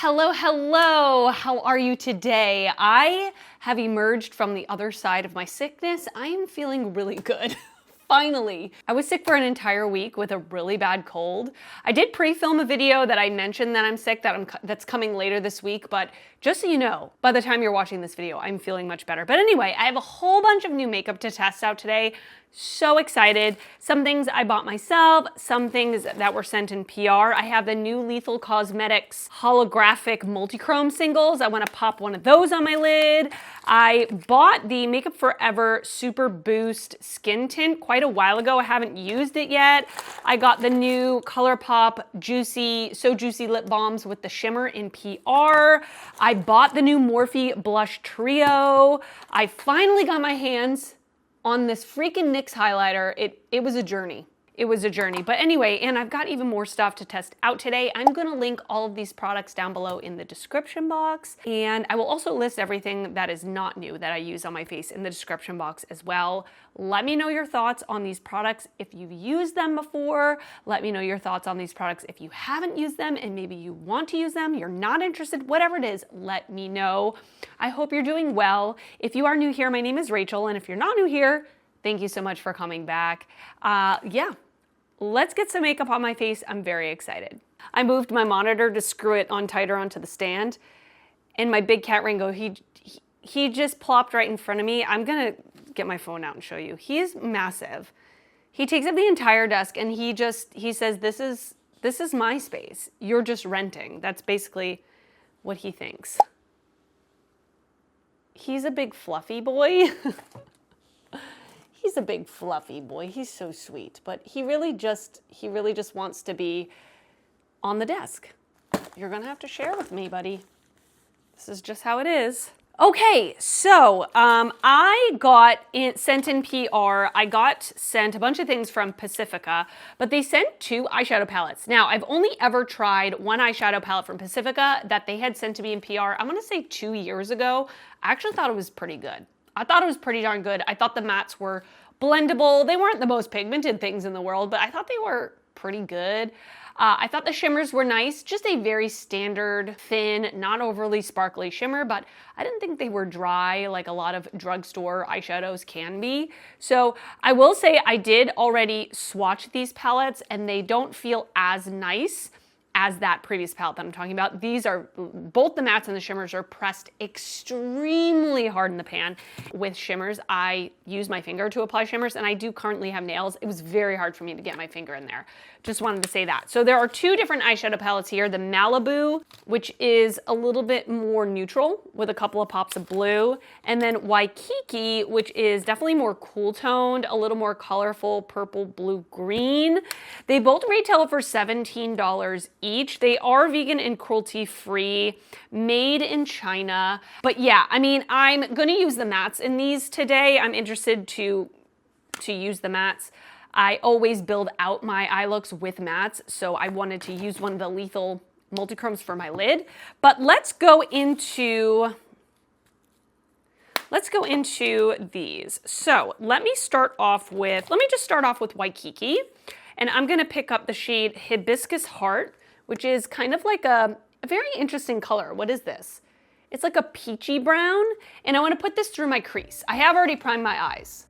Hello, hello. How are you today? I have emerged from the other side of my sickness. I am feeling really good. Finally. I was sick for an entire week with a really bad cold. I did pre-film a video that I mentioned that I'm sick, that's coming later this week, but just so you know, by the time you're watching this video, I'm feeling much better. But anyway, I have a whole bunch of new makeup to test out today. So excited. Some things I bought myself, some things that were sent in PR. I have the new Lethal Cosmetics holographic Multichromes singles. I want to pop one of those on my lid. I bought the Makeup Forever Super Boost Skin Tint quite a while ago. I haven't used it yet. I got the new ColourPop Juicy, So Juicy Lip Balms with the shimmer in PR. I bought the new Morphe Blush Trio. I finally got my hands on this freaking NYX highlighter. It was a journey. It was a journey. But anyway, and I've got even more stuff to test out today. I'm gonna link all of these products down below in the description box. And I will also list everything that is not new that I use on my face in the description box as well. Let me know your thoughts on these products if you've used them before. Let me know your thoughts on these products if you haven't used them and maybe you want to use them, you're not interested, whatever it is, let me know. I hope you're doing well. If you are new here, my name is Rachel, and if you're not new here, thank you so much for coming back. Yeah, let's get some makeup on my face. I'm very excited. I moved my monitor to screw it on tighter onto the stand, and my big cat Ringo, he just plopped right in front of me. I'm gonna get my phone out and show you. He's massive. He takes up the entire desk, and he says, this is my space. You're just renting. That's basically what he thinks. He's a big fluffy boy. He's a big fluffy boy. He's so sweet, but he really just wants to be on the desk. You're gonna have to share with me, buddy. This is just how it is. Okay, so I got sent in PR. I got sent a bunch of things from Pacifica, but they sent 2 eyeshadow palettes. Now, I've only ever tried one eyeshadow palette from Pacifica that they had sent to me in PR, I'm gonna say 2 years ago. I actually thought it was pretty good. I thought it was pretty darn good. I thought the mattes were blendable. They weren't the most pigmented things in the world, but I thought they were pretty good. I thought the shimmers were nice, just a very standard, thin, not overly sparkly shimmer, but I didn't think they were dry like a lot of drugstore eyeshadows can be. So I will say I did already swatch these palettes, and they don't feel as nice as that previous palette that I'm talking about. These are, both the mattes and the shimmers are pressed extremely hard in the pan. With shimmers, I use my finger to apply shimmers, and I do currently have nails. It was very hard for me to get my finger in there. Just wanted to say that. So there are 2 different eyeshadow palettes here. The Malibu, which is a little bit more neutral with a couple of pops of blue, and then Waikiki, which is definitely more cool toned, a little more colorful, purple, blue, green. They both retail for $17 each. They are vegan and cruelty free, made in China. But yeah, I mean, I'm gonna use the mattes in these today. I'm interested to use the mattes. I always build out my eye looks with mattes, so I wanted to use one of the Lethal Multichromes for my lid. But let's go into these. So let me just start off with Waikiki, and I'm gonna pick up the shade Hibiscus Heart, which is kind of like a very interesting color. What is this? It's like a peachy brown, and I wanna put this through my crease. I have already primed my eyes.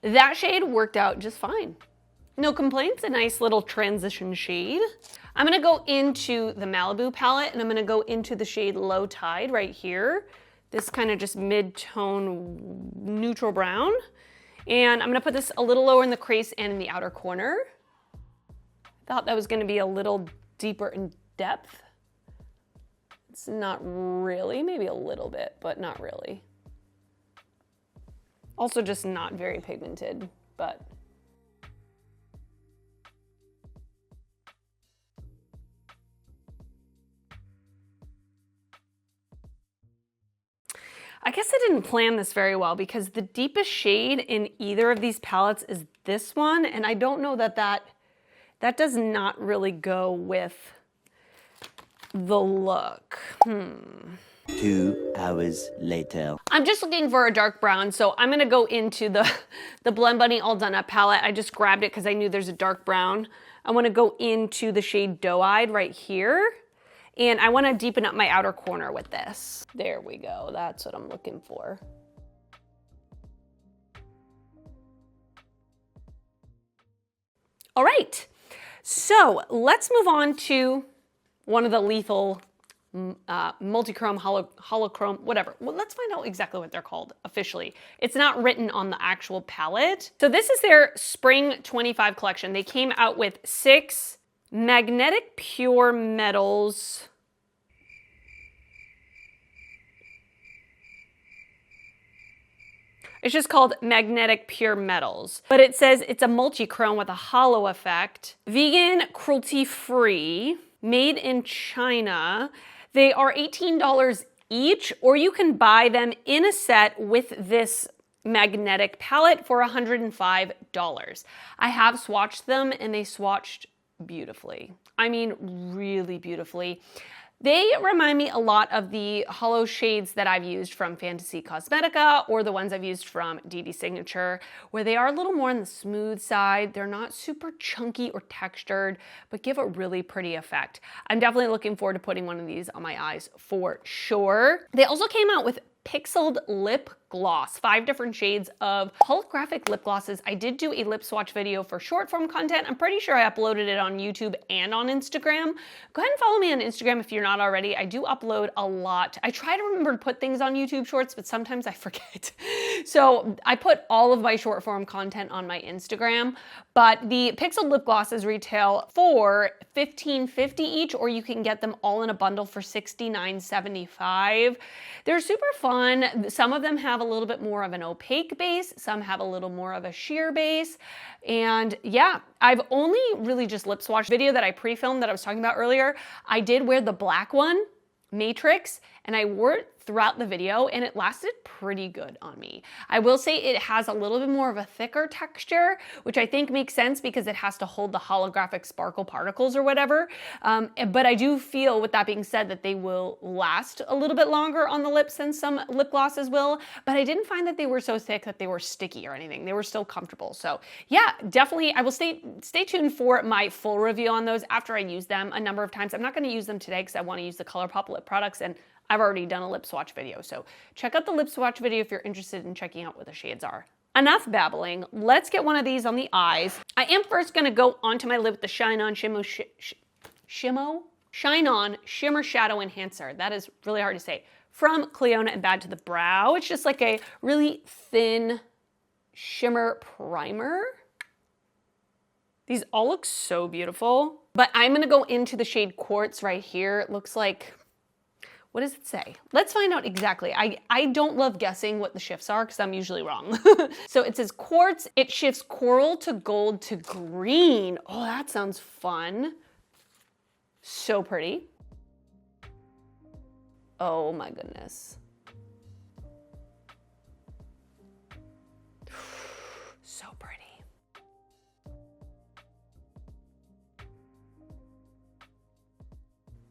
That shade worked out just fine. No complaints, a nice little transition shade. I'm gonna go into the Malibu palette, and I'm gonna go into the shade Low Tide right here. This kind of just mid-tone neutral brown. And I'm gonna put this a little lower in the crease and in the outer corner. Thought that was gonna be a little deeper in depth. It's not really, maybe a little bit, but not really. Also just not very pigmented, but. I guess I didn't plan this very well because the deepest shade in either of these palettes is this one, and I don't know that that does not really go with the look. 2 hours later. I'm just looking for a dark brown, so I'm gonna go into the Blend Bunny All Done Up palette. I just grabbed it because I knew there's a dark brown. I wanna go into the shade Doe-Eyed right here, and I wanna deepen up my outer corner with this. There we go, that's what I'm looking for. All right, so let's move on to one of the lethal multichrome, holochrome, whatever. Well, let's find out exactly what they're called officially. It's not written on the actual palette. So this is their Spring 25 collection. They came out with 6 magnetic pure metals. It's just called Magnetic Pure Metals. But it says it's a multi-chrome with a holo effect, vegan, cruelty-free, made in China. They are $18 each, or you can buy them in a set with this magnetic palette for $105. I have swatched them and they swatched beautifully. I mean, really beautifully. They remind me a lot of the holo shades that I've used from Fantasy Cosmetica or the ones I've used from DD Signature, where they are a little more on the smooth side. They're not super chunky or textured, but give a really pretty effect. I'm definitely looking forward to putting one of these on my eyes for sure. They also came out with Pixeled Lip Gloss, 5 different shades of holographic lip glosses. I did do a lip swatch video for short form content. I'm pretty sure I uploaded it on YouTube and on Instagram. Go ahead and follow me on Instagram if you're not already. I do upload a lot. I try to remember to put things on YouTube Shorts, but sometimes I forget. So I put all of my short form content on my Instagram, but the Pixeled Lip Glosses retail for $15.50 each, or you can get them all in a bundle for $69.75. They're super fun. Some of them have a little bit more of an opaque base. Some have a little more of a sheer base. And yeah, I've only really just lip swatched video that I pre-filmed that I was talking about earlier. I did wear the black one, Matrix, and I wore it throughout the video and it lasted pretty good on me. I will say it has a little bit more of a thicker texture, which I think makes sense because it has to hold the holographic sparkle particles or whatever. But I do feel, with that being said, that they will last a little bit longer on the lips than some lip glosses will. But I didn't find that they were so thick that they were sticky or anything. They were still comfortable. So yeah, definitely, I will stay tuned for my full review on those after I use them a number of times. I'm not going to use them today because I want to use the ColourPop lip products, and I've already done a lip swatch video, so check out the lip swatch video if you're interested in checking out what the shades are. Enough babbling, let's get one of these on the eyes. I am first gonna go onto my lid with the Shine On Shimmer Shadow Enhancer. That is really hard to say. From Clionadh and Bad to the Brow. It's just like a really thin shimmer primer. These all look so beautiful, but I'm gonna go into the shade Quartz right here. It looks like, what does it say? Let's find out exactly. I don't love guessing what the shifts are because I'm usually wrong. So it says Quartz, it shifts coral to gold to green. Oh, that sounds fun. So pretty. Oh my goodness. So pretty.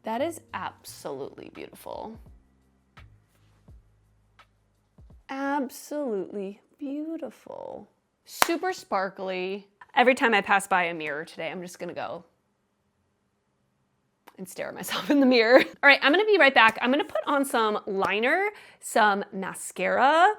That is absolutely beautiful. Absolutely beautiful. Super sparkly. Every time I pass by a mirror today, I'm just gonna go and stare at myself in the mirror. All right, I'm gonna be right back. I'm gonna put on some liner, some mascara,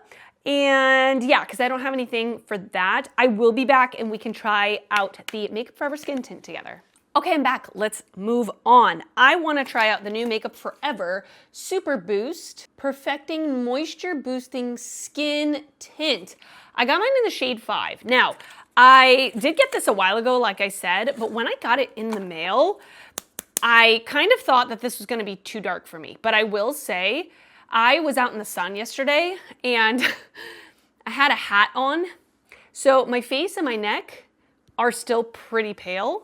and yeah, because I don't have anything for that. I will be back and we can try out the Makeup Forever Skin Tint together. Okay, I'm back. Let's move on. I want to try out the new Makeup Forever Super Boost Perfecting Moisture Boosting Skin Tint. I got mine in the shade 5. Now, I did get this a while ago, like I said, but when I got it in the mail, I kind of thought that this was going to be too dark for me. But I will say, I was out in the sun yesterday and I had a hat on. So my face and my neck are still pretty pale.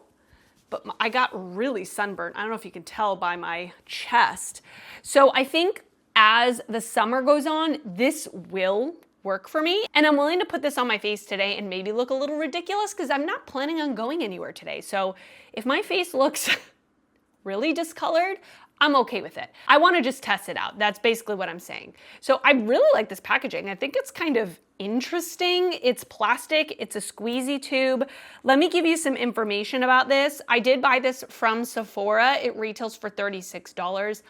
But I got really sunburned. I don't know if you can tell by my chest. So I think as the summer goes on, this will work for me. And I'm willing to put this on my face today and maybe look a little ridiculous because I'm not planning on going anywhere today. So if my face looks really discolored, I'm okay with it. I want to just test it out. That's basically what I'm saying. So I really like this packaging. I think it's kind of interesting. It's plastic. It's a squeezy tube. Let me give you some information about this. I did buy this from Sephora. It retails for $36.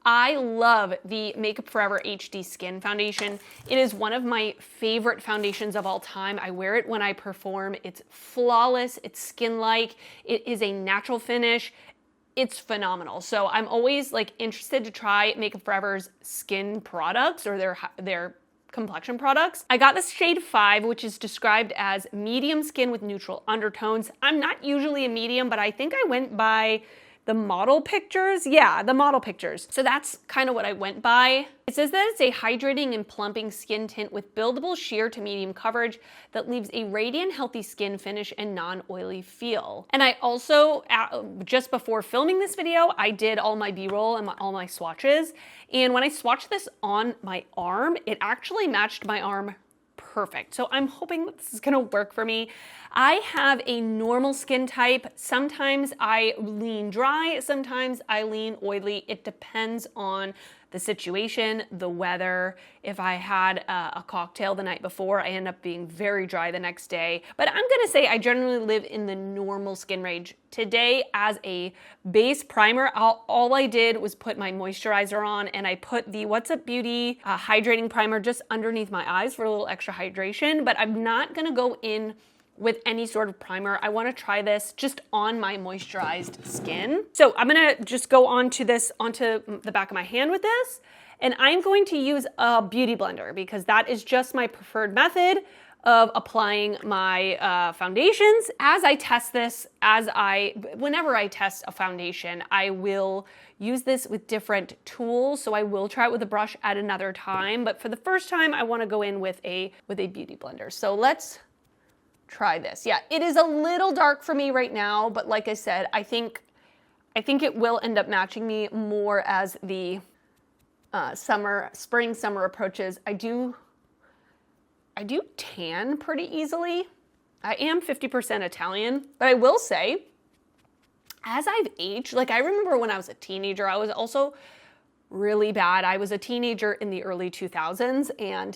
I love the Makeup Forever HD Skin Foundation. It is one of my favorite foundations of all time. I wear it when I perform. It's flawless. It's skin-like. It is a natural finish. It's phenomenal. So I'm always like interested to try Makeup Forever's skin products or their complexion products. I got this shade 5, which is described as medium skin with neutral undertones. I'm not usually a medium, but I think I went by the model pictures. Yeah, the model pictures. So that's kind of what I went by. It says that it's a hydrating and plumping skin tint with buildable sheer to medium coverage that leaves a radiant, healthy skin finish and non-oily feel. And I also, just before filming this video, I did all my B-roll and all my swatches. And when I swatched this on my arm, it actually matched my arm perfect. So I'm hoping that this is gonna work for me. I have a normal skin type. Sometimes I lean dry, sometimes I lean oily. It depends on the situation, the weather. If I had a cocktail the night before, I end up being very dry the next day. But I'm gonna say I generally live in the normal skin range. Today, as a base primer, all I did was put my moisturizer on, and I put the What's Up Beauty hydrating primer just underneath my eyes for a little extra hydration. But I'm not gonna go in with any sort of primer. I wanna try this just on my moisturized skin. So I'm gonna just go onto the back of my hand with this, and I'm going to use a beauty blender because that is just my preferred method of applying my foundations. As I test this, whenever I test a foundation, I will use this with different tools. So I will try it with a brush at another time, but for the first time, I wanna go in with a beauty blender. So let's try this. Yeah, it is a little dark for me right now, but like I said, I think it will end up matching me more as the spring, summer approaches. I do tan pretty easily. I am 50% Italian, but I will say, as I've aged, like I remember when I was a teenager, I was also really bad. I was a teenager in the early 2000s, and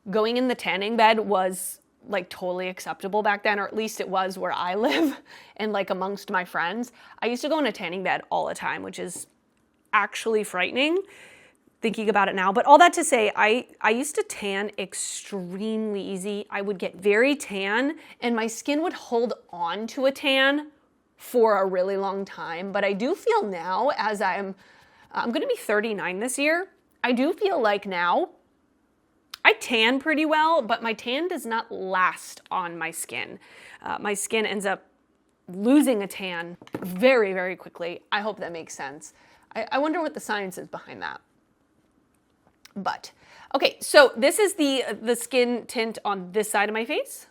going in the tanning bed was like totally acceptable back then, or at least it was where I live and like amongst my friends. I used to go in a tanning bed all the time, which is actually frightening thinking about it now. But all that to say, I used to tan extremely easy. I would get very tan and my skin would hold on to a tan for a really long time. But I do feel now, as I'm gonna be 39 this year, I do feel like now I tan pretty well, but my tan does not last on my skin. My skin ends up losing a tan very, very quickly. I hope that makes sense. I wonder what the science is behind that. But, okay, so this is the skin tint on this side of my face.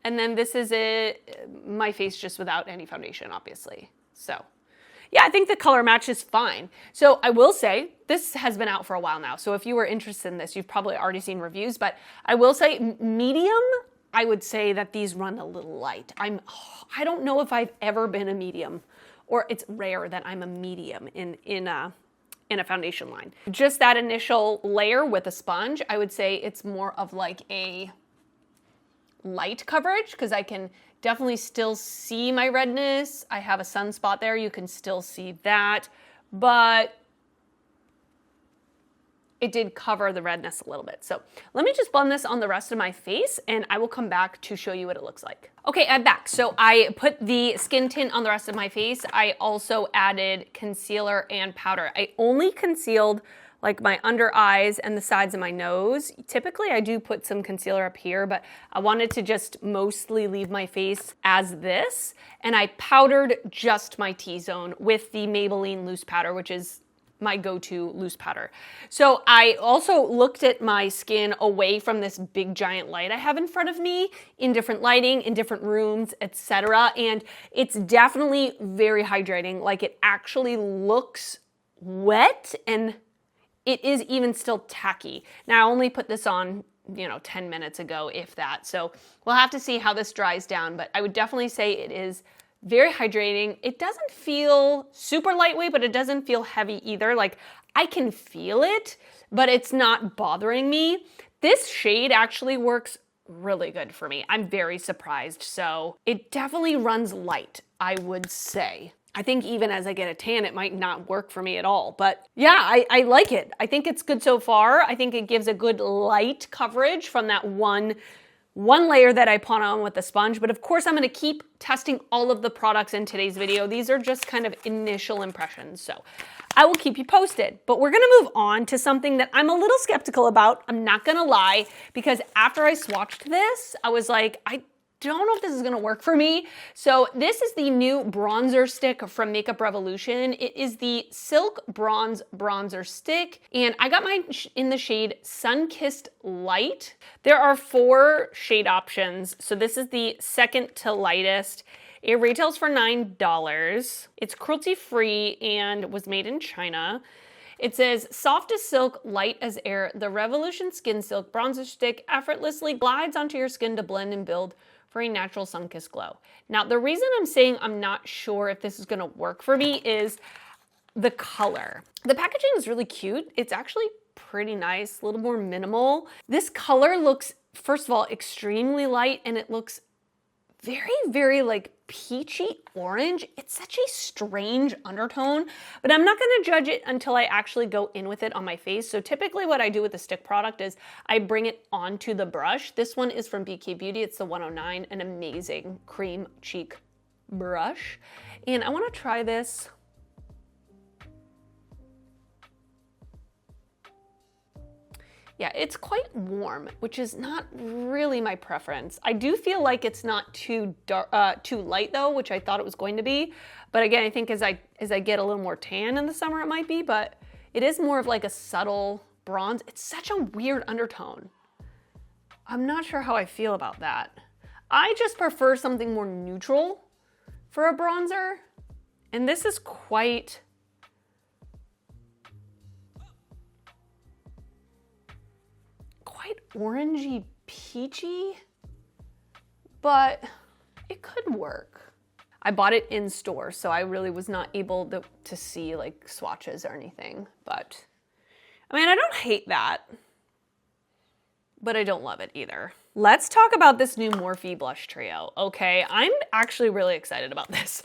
And then this is my face just without any foundation, obviously. So, yeah, I think the color match is fine. So I will say, this has been out for a while now. So if you were interested in this, you've probably already seen reviews, but I will say medium, I would say that these run a little light. I don't know if I've ever been a medium, or it's rare that I'm a medium in a foundation line. Just that initial layer with a sponge, I would say it's more of like a light coverage because I can definitely still see my redness. I have a sunspot there, you can still see that, but it did cover the redness a little bit. So let me just blend this on the rest of my face and I will come back to show you what it looks like. Okay, I'm back. So I put the skin tint on the rest of my face. I also added concealer and powder. I only concealed like my under eyes and the sides of my nose. Typically I do put some concealer up here, but I wanted to just mostly leave my face as this. And I powdered just my T-zone with the Maybelline loose powder, which is my go-to loose powder. So I also looked at my skin away from this big giant light I have in front of me in different lighting, in different rooms, etc. And it's definitely very hydrating. Like it actually looks wet and it is even still tacky. Now I only put this on, 10 minutes ago, if that. So we'll have to see how this dries down, but I would definitely say it is very hydrating. It doesn't feel super lightweight, but it doesn't feel heavy either. Like, I can feel it, but it's not bothering me. This shade actually works really good for me. I'm very surprised. So it definitely runs light, I would say. I think even as I get a tan, it might not work for me at all. But yeah, I like it. I think it's good so far. I think it gives a good light coverage from that one layer that I put on with the sponge. But of course, I'm gonna keep testing all of the products in today's video. These are just kind of initial impressions. So I will keep you posted. But we're gonna move on to something that I'm a little skeptical about. I'm not gonna lie, because after I swatched this, I was like, I don't know if this is gonna work for me. So this is the new bronzer stick from Makeup Revolution. It is the Silk Bronze Bronzer Stick, and I got mine in the shade Sun-Kissed Light. There are 4 shade options. So this is the second to lightest. It retails for $9. It's cruelty-free and was made in China. It says, soft as silk, light as air, the Revolution Skin Silk Bronzer Stick effortlessly glides onto your skin to blend and build for a natural sun-kissed glow. Now, the reason I'm saying I'm not sure if this is gonna work for me is the color. The packaging is really cute. It's actually pretty nice, a little more minimal. This color looks, first of all, extremely light, and it looks very, very like peachy orange. It's such a strange undertone, but I'm not gonna judge it until I actually go in with it on my face. So typically what I do with the stick product is I bring it onto the brush. This one is from BK Beauty. It's the 109, an amazing cream cheek brush. And I wanna try this. Yeah, it's quite warm, which is not really my preference. I do feel like it's not too dark, too light though, which I thought it was going to be. But again, I think as I get a little more tan in the summer, it might be, but it is more of like a subtle bronze. It's such a weird undertone. I'm not sure how I feel about that. I just prefer something more neutral for a bronzer. And this is quite orangey peachy, but it could work. I bought it in store, so I really was not able to see like swatches or anything, but I mean, I don't hate that, but I don't love it either. Let's talk about this new Morphe blush trio. Okay, I'm actually really excited about this.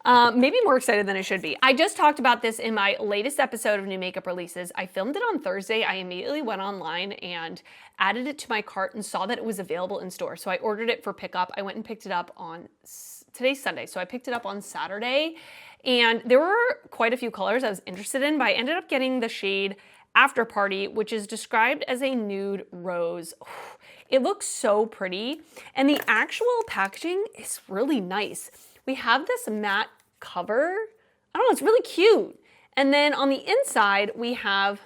Maybe more excited than I should be. I just talked about this in my latest episode of New Makeup Releases. I filmed it on Thursday. I immediately went online and added it to my cart and saw that it was available in store. So I ordered it for pickup. I went and picked it up on, today's Sunday, so I picked it up on Saturday. And there were quite a few colors I was interested in, but I ended up getting the shade After Party, which is described as a nude rose. It looks so pretty, and the actual packaging is really nice. We have this matte cover. I don't know, it's really cute. And then on the inside, we have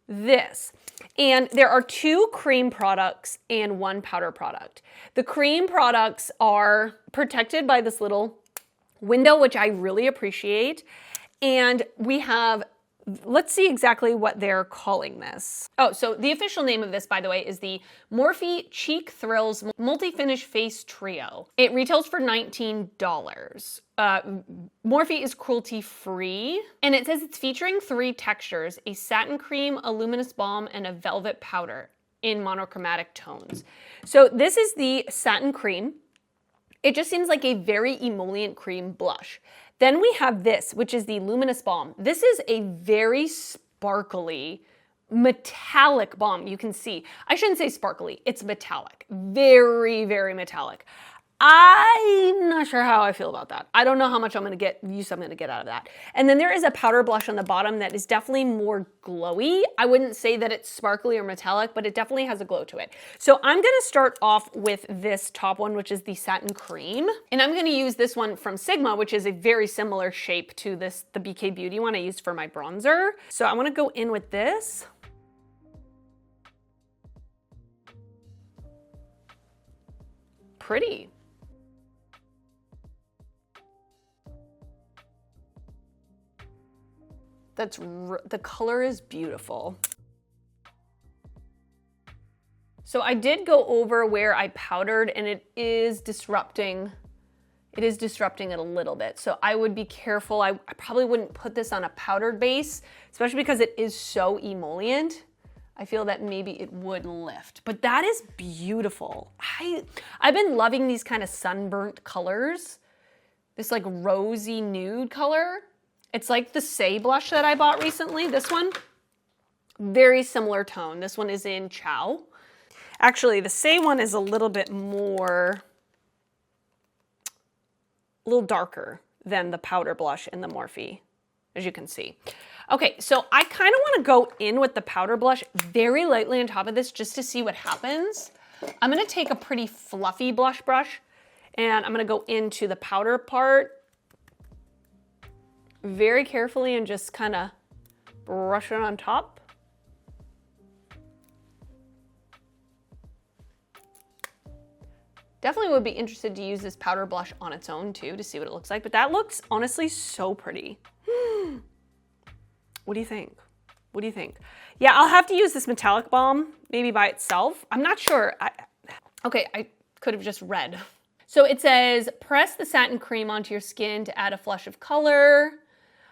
this. And there are 2 cream products and 1 powder product. The cream products are protected by this little window, which I really appreciate. And we have, let's see exactly what they're calling this. Oh, so the official name of this, by the way, is the Morphe Cheek Thrills Multi-Finish Face Trio. It retails for $19. Morphe is cruelty-free, and it says it's featuring 3 textures, a satin cream, a luminous balm, and a velvet powder in monochromatic tones. So this is the satin cream. It just seems like a very emollient cream blush. Then we have this, which is the Luminous Balm. This is a very sparkly, metallic balm. You can see, I shouldn't say sparkly, it's metallic. Very, very metallic. I'm not sure how I feel about that. I don't know how much use I'm gonna get out of that. And then there is a powder blush on the bottom that is definitely more glowy. I wouldn't say that it's sparkly or metallic, but it definitely has a glow to it. So I'm gonna start off with this top one, which is the Satin Cream. And I'm gonna use this one from Sigma, which is a very similar shape to the BK Beauty one I used for my bronzer. So I wanna go in with this. Pretty. The color is beautiful. So I did go over where I powdered, and it is disrupting it is disrupting it a little bit. So I would be careful. I probably wouldn't put this on a powdered base, especially because it is so emollient. I feel that maybe it would lift, but that is beautiful. I've been loving these kind of sunburnt colors. This like rosy nude color. It's like the Say blush that I bought recently, this one. Very similar tone. This one is in Chow. Actually, the Say one is a little bit more, a little darker than the powder blush in the Morphe, as you can see. Okay, so I kind of want to go in with the powder blush very lightly on top of this just to see what happens. I'm going to take a pretty fluffy blush brush and I'm going to go into the powder part very carefully and just kind of brush it on top. Definitely would be interested to use this powder blush on its own too to see what it looks like, but that looks honestly so pretty. What do you think? What do you think? Yeah, I'll have to use this metallic balm maybe by itself. I'm not sure. Okay, I could have just read. So it says, press the satin cream onto your skin to add a flush of color.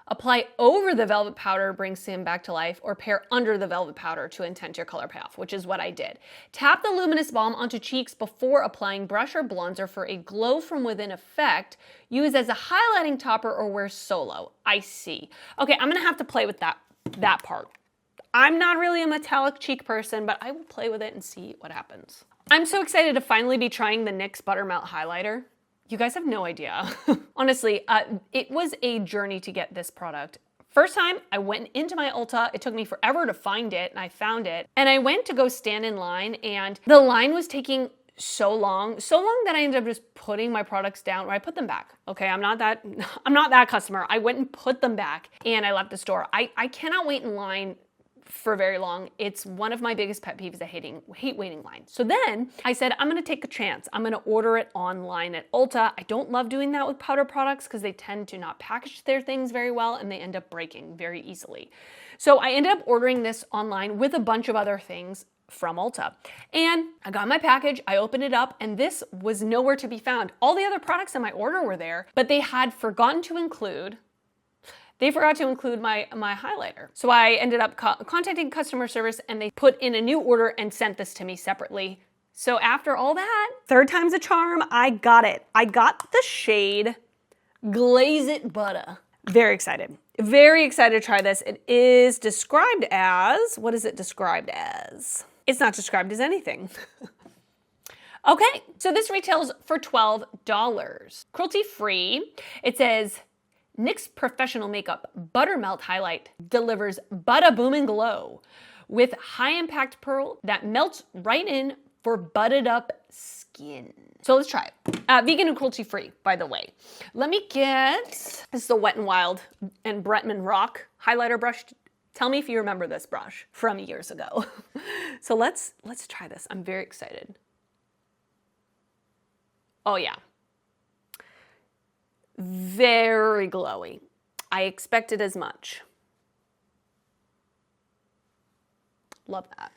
Apply over the velvet powder, bring skin back to life, or pair under the velvet powder to intensify your color payoff, which is what I did. Tap the luminous balm onto cheeks before applying brush or bronzer for a glow from within effect. Use as a highlighting topper or wear solo. I see. Okay, I'm gonna have to play with that part. I'm not really a metallic cheek person, but I will play with it and see what happens. I'm so excited to finally be trying the NYX Buttermelt highlighter. You guys have no idea. Honestly, it was a journey to get this product. First time I went into my Ulta, it took me forever to find it and I found it. And I went to go stand in line and the line was taking so long that I ended up just putting my products down, or I put them back. Okay, I'm not that customer. I went and put them back and I left the store. I cannot wait in line for very long. It's one of my biggest pet peeves. I hate waiting lines. So then I said, I'm gonna take a chance. I'm gonna order it online at Ulta. I don't love doing that with powder products because they tend to not package their things very well and they end up breaking very easily. So I ended up ordering this online with a bunch of other things from Ulta. And I got my package, I opened it up, and this was nowhere to be found. All the other products in my order were there, but they had forgotten to include my highlighter. So I ended up contacting customer service and they put in a new order and sent this to me separately. So after all that, third time's a charm, I got it. I got the shade Glaze It Butter. Very excited. Very excited to try this. It is described as, what is it described as? It's not described as anything. Okay, so this retails for $12. Cruelty-free. It says, NYX Professional Makeup Buttermelt Highlight delivers butta booming glow with high impact pearl that melts right in for butted up skin. So let's try it. Vegan and cruelty free, by the way. Let me get, this is the Wet n Wild and Bretman Rock highlighter brush. Tell me if you remember this brush from years ago. So let's try this. I'm very excited. Oh yeah. Very glowy. I expected as much. Love that.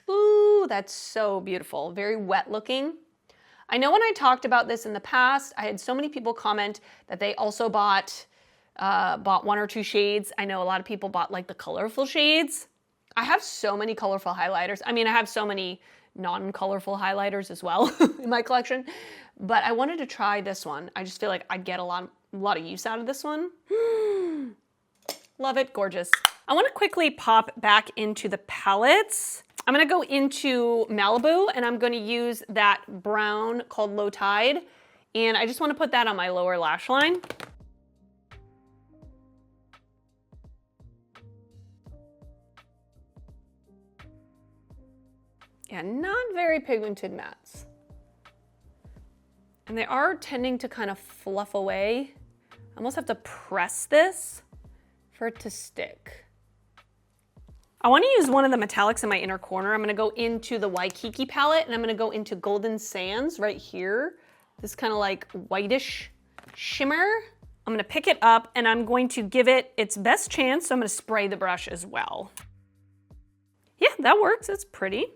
Ooh, that's so beautiful. Very wet looking. I know when I talked about this in the past, I had so many people comment that they also bought one or two shades. I know a lot of people bought like the colorful shades. I have so many colorful highlighters. I mean, I have so many non-colorful highlighters as well in my collection, but I wanted to try this one. I just feel like I get a lot of use out of this one. Love it, gorgeous. I want to quickly pop back into the palettes. I'm gonna go into Malibu and I'm gonna use that brown called Low Tide, and I just want to put that on my lower lash line. Yeah, not very pigmented mattes. And they are tending to kind of fluff away. I almost have to press this for it to stick. I want to use one of the metallics in my inner corner. I'm going to go into the Waikiki palette and I'm going to go into Golden Sands right here. This kind of like whitish shimmer. I'm going to pick it up and I'm going to give it its best chance. So I'm going to spray the brush as well. Yeah, that works. It's pretty.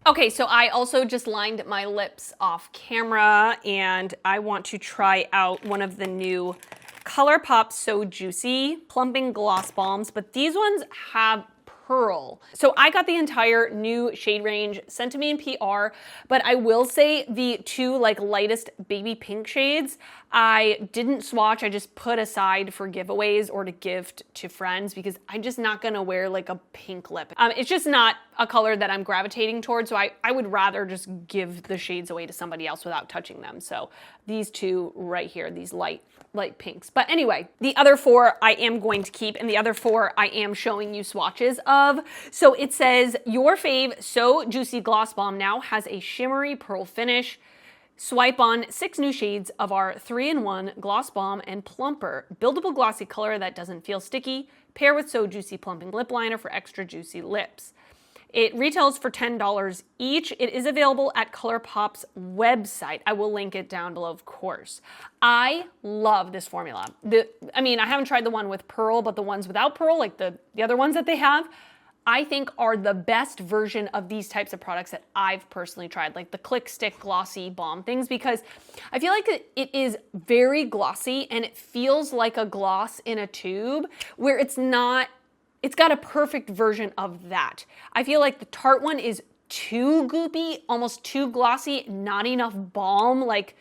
Okay, so I also just lined my lips off camera, and I want to try out one of the new ColourPop So Juicy Plumping Gloss Balms, but these ones have pearl. So I got the entire new shade range sent to me in PR, but I will say the two like lightest baby pink shades, I didn't swatch. I just put aside for giveaways or to gift to friends because I'm just not gonna wear like a pink lip. It's just not a color that I'm gravitating towards, so I would rather just give the shades away to somebody else without touching them. So these two right here, these light pinks. But anyway, the other four I am going to keep, and the other four I am showing you swatches of. So it says, your fave So Juicy Gloss Balm now has a shimmery pearl finish. Swipe on 6 new shades of our 3-in-1 Gloss Balm and Plumper. Buildable glossy color that doesn't feel sticky. Pair with So Juicy Plumping Lip Liner for extra juicy lips. It retails for $10 each. It is available at ColourPop's website. I will link it down below, of course. I love this formula. I mean, I haven't tried the one with pearl, but the ones without pearl, like the other ones that they have, I think are the best version of these types of products that I've personally tried, like the Click Stick Glossy Balm things, because I feel like it is very glossy and it feels like a gloss in a tube where it's not. It's got a perfect version of that. I feel like the Tarte one is too goopy, almost too glossy, not enough balm, like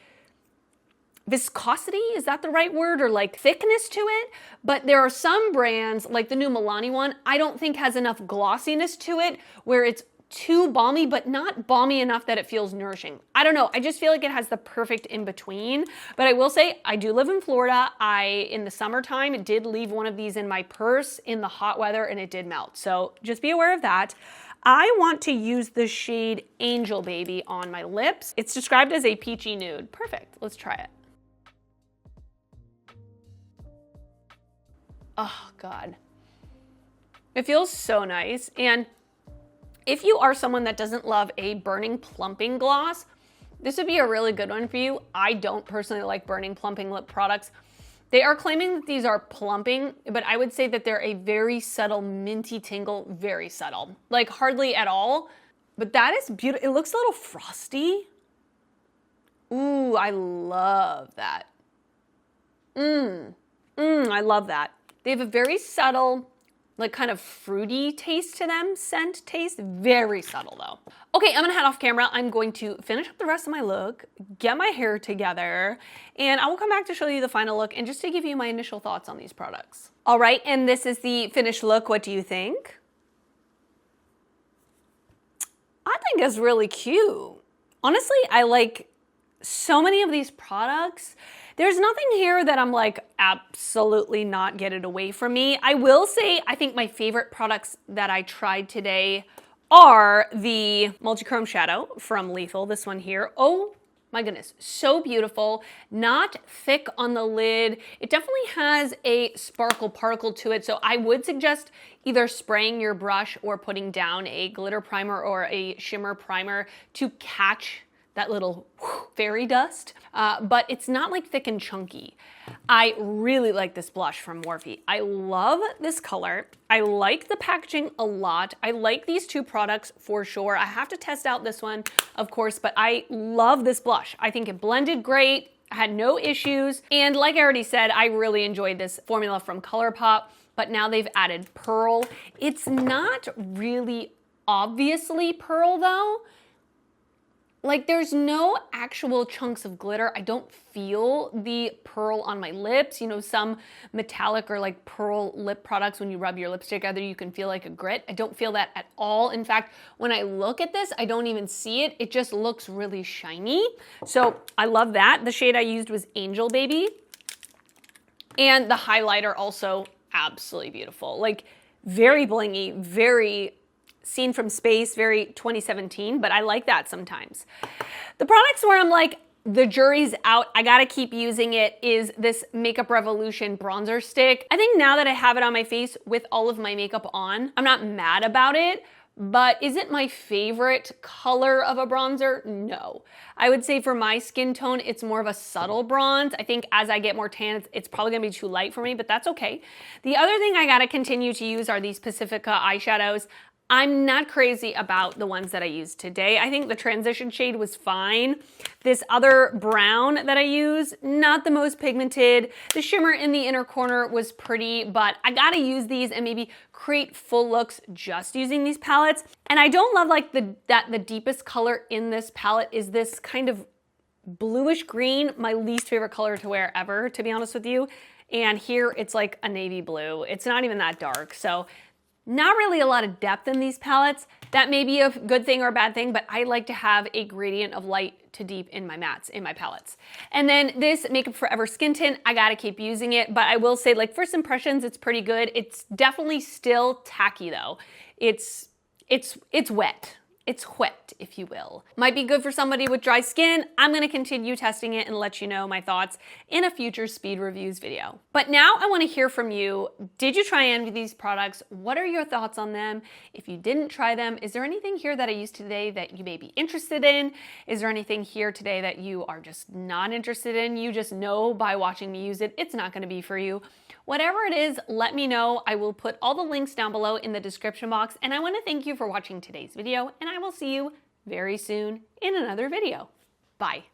viscosity, is that the right word? Or like thickness to it. But there are some brands, like the new Milani one, I don't think has enough glossiness to it where it's too balmy, but not balmy enough that it feels nourishing. I don't know. I just feel like it has the perfect in between. But I will say, I do live in Florida. In the summertime, did leave one of these in my purse in the hot weather and it did melt. So just be aware of that. I want to use the shade Angel Baby on my lips. It's described as a peachy nude. Perfect. Let's try it. Oh God. It feels so nice. And if you are someone that doesn't love a burning plumping gloss, this would be a really good one for you. I don't personally like burning plumping lip products. They are claiming that these are plumping, but I would say that they're a very subtle minty tingle, very subtle, like hardly at all. But that is beautiful. It looks a little frosty. Ooh, I love that. I love that. They have a very subtle, like kind of fruity taste to them, scent taste, very subtle though. Okay, I'm gonna head off camera. I'm going to finish up the rest of my look, get my hair together, and I will come back to show you the final look and just to give you my initial thoughts on these products. All right, and this is the finished look. What do you think? I think it's really cute. Honestly, I like so many of these products. There's nothing here that I'm like, absolutely not, get it away from me. I will say, I think my favorite products that I tried today are the Multichrome Shadow from Lethal, this one here. Oh my goodness, so beautiful. Not thick on the lid. It definitely has a sparkle particle to it, so I would suggest either spraying your brush or putting down a glitter primer or a shimmer primer to catch that little fairy dust, but it's not like thick and chunky. I really like this blush from Morphe. I love this color. I like the packaging a lot. I like these two products for sure. I have to test out this one, of course, but I love this blush. I think it blended great. I had no issues. And like I already said, I really enjoyed this formula from ColourPop, but now they've added pearl. It's not really obviously pearl though. Like there's no actual chunks of glitter. I don't feel the pearl on my lips. You know, some metallic or like pearl lip products, when you rub your lips together, you can feel like a grit. I don't feel that at all. In fact, when I look at this, I don't even see it. It just looks really shiny. So I love that. The shade I used was Angel Baby. And the highlighter also absolutely beautiful. Like very blingy, very seen from space, very 2017, but I like that sometimes. The products where I'm like, the jury's out, I gotta keep using it, is this Makeup Revolution bronzer stick. I think now that I have it on my face with all of my makeup on, I'm not mad about it, but is it my favorite color of a bronzer? No. I would say for my skin tone, it's more of a subtle bronze. I think as I get more tan, it's probably gonna be too light for me, but that's okay. The other thing I gotta continue to use are these Pacifica eyeshadows. I'm not crazy about the ones that I used today. I think the transition shade was fine. This other brown that I use, not the most pigmented. The shimmer in the inner corner was pretty, but I gotta use these and maybe create full looks just using these palettes. And I don't love like that the deepest color in this palette is this kind of bluish green, my least favorite color to wear ever, to be honest with you. And here it's like a navy blue. It's not even that dark. So not really a lot of depth in these palettes. That may be a good thing or a bad thing, but I like to have a gradient of light to deep in my mattes, in my palettes. And then this Makeup Forever Skin Tint, I gotta keep using it, but I will say like first impressions, it's pretty good. It's definitely still tacky though. It's wet. It's wet, if you will. Might be good for somebody with dry skin. I'm gonna continue testing it and let you know my thoughts in a future speed reviews video. But now I wanna hear from you. Did you try any of these products? What are your thoughts on them? If you didn't try them, is there anything here that I used today that you may be interested in? Is there anything here today that you are just not interested in? You just know by watching me use it, it's not gonna be for you. Whatever it is, let me know. I will put all the links down below in the description box, and I want to thank you for watching today's video, and I will see you very soon in another video. Bye.